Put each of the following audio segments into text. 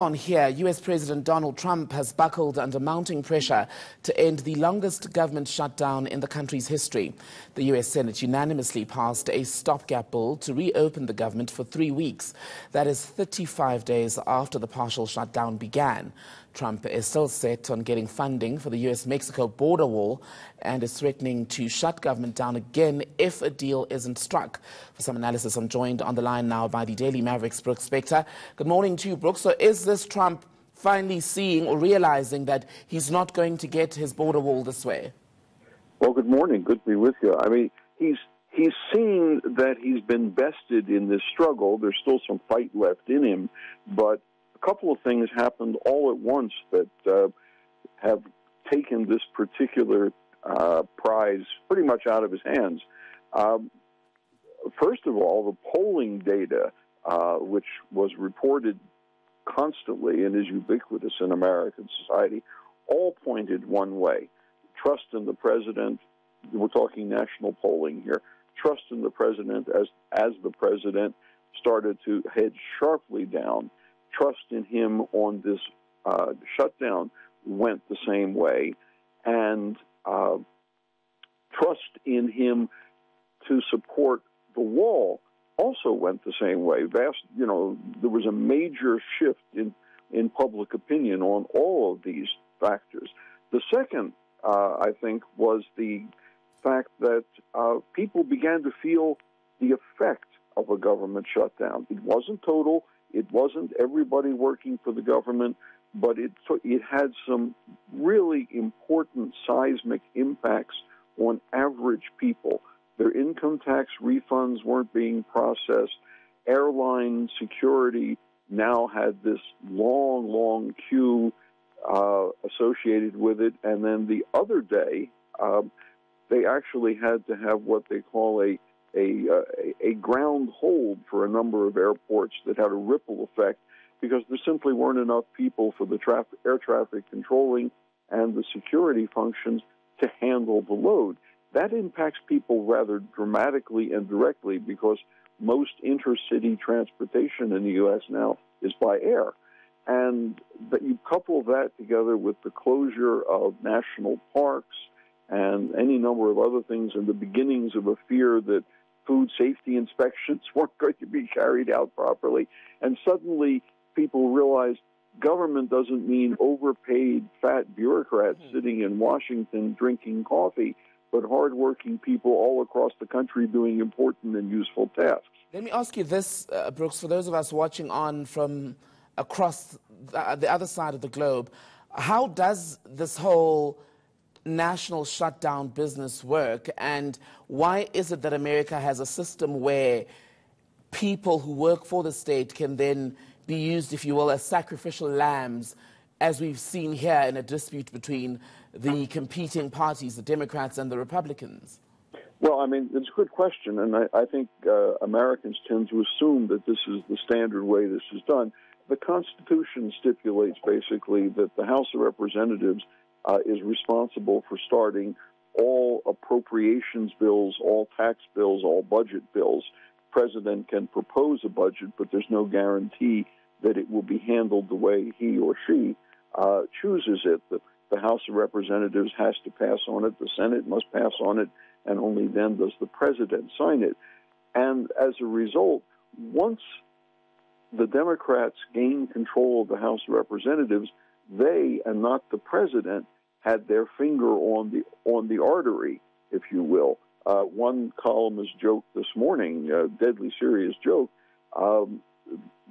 On here, U.S. President Donald Trump has buckled under mounting pressure to end the longest government shutdown in the country's history. The U.S. Senate unanimously passed a stopgap bill to reopen the government for 3 weeks. That is 35 days after the partial shutdown began. Trump is still set on getting funding for the U.S.-Mexico border wall and is threatening to shut government down again if a deal isn't struck. For some analysis, I'm joined on the line now by the Daily Maverick's Brook Spector. Good morning to you, Brook. So is this Trump finally seeing or realizing that he's not going to get his border wall this way? Well, good morning. Good to be with you. I mean, he's seen that he's been bested in this struggle. There's still some fight left in him, but a couple of things happened all at once that have taken this particular prize pretty much out of his hands. First of all, the polling data, which was reported constantly and is ubiquitous in American society, all pointed one way. Trust in the president, we're talking national polling here, trust in the president as the president started to head sharply down. Trust in him on this shutdown went the same way, and trust in him to support the wall also went the same way. There was a major shift in public opinion on all of these factors. The second, I think, was the fact that people began to feel the effect of a government shutdown. It wasn't total. It wasn't everybody working for the government, but it had some really important seismic impacts on average people. Their income tax refunds weren't being processed. Airline security now had this long queue associated with it. And then the other day, they actually had to have what they call a ground hold for a number of airports that had a ripple effect because there simply weren't enough people for the air traffic controlling and the security functions to handle the load. That impacts people rather dramatically and directly because most intercity transportation in the U.S. now is by air. And that you couple that together with the closure of national parks and any number of other things and the beginnings of a fear that food safety inspections weren't going to be carried out properly. And suddenly people realized government doesn't mean overpaid fat bureaucrats sitting in Washington drinking coffee, but hardworking people all across the country doing important and useful tasks. Let me ask you this, Brooks, for those of us watching on from across the other side of the globe, how does this whole national shutdown business work, and why is it that America has a system where people who work for the state can then be used, if you will, as sacrificial lambs, as we've seen here in a dispute between the competing parties, the Democrats and the Republicans? Well, I mean, it's a good question, and I think Americans tend to assume that this is the standard way this is done. The Constitution stipulates basically that the House of Representatives is responsible for starting all appropriations bills, all tax bills, all budget bills. The president can propose a budget, but there's no guarantee that it will be handled the way he or she chooses it. The House of Representatives has to pass on it, the Senate must pass on it, and only then does the president sign it. And as a result, once the Democrats gained control of the House of Representatives, they, and not the president, had their finger on the artery, if you will. One columnist joked this morning, a deadly serious joke,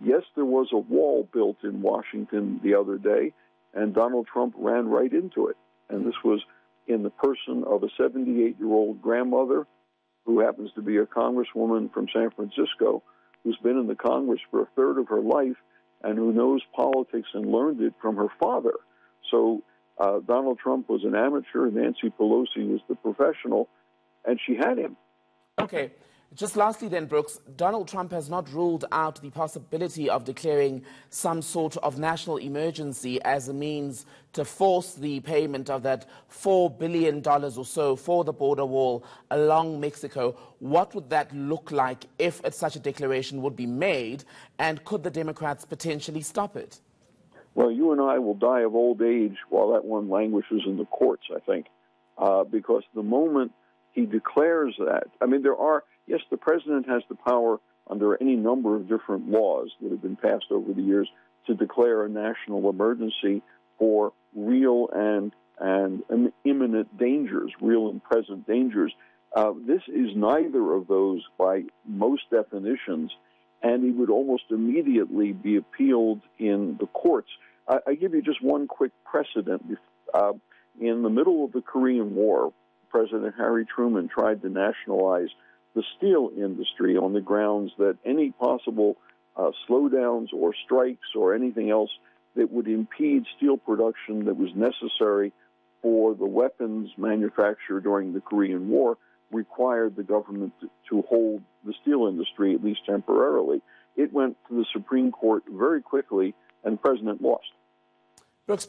yes, there was a wall built in Washington the other day, and Donald Trump ran right into it. And this was in the person of a 78-year-old grandmother who happens to be a congresswoman from San Francisco, who's been in the Congress for a third of her life and who knows politics and learned it from her father. So Donald Trump was an amateur, Nancy Pelosi was the professional, and she had him. Okay. Just lastly then, Brooks, Donald Trump has not ruled out the possibility of declaring some sort of national emergency as a means to force the payment of that $4 billion or so for the border wall along Mexico. What would that look like if such a declaration would be made, and could the Democrats potentially stop it? Well, you and I will die of old age while that one languishes in the courts, I think, because the moment he declares that, I mean, yes, the president has the power under any number of different laws that have been passed over the years to declare a national emergency for real and imminent dangers, real and present dangers. This is neither of those by most definitions, and he would almost immediately be appealed in the courts. I give you just one quick precedent. In the middle of the Korean War, President Harry Truman tried to nationalize the steel industry on the grounds that any possible slowdowns or strikes or anything else that would impede steel production that was necessary for the weapons manufacture during the Korean War required the government to hold the steel industry, at least temporarily. It went to the Supreme Court very quickly, and the president lost. Brook,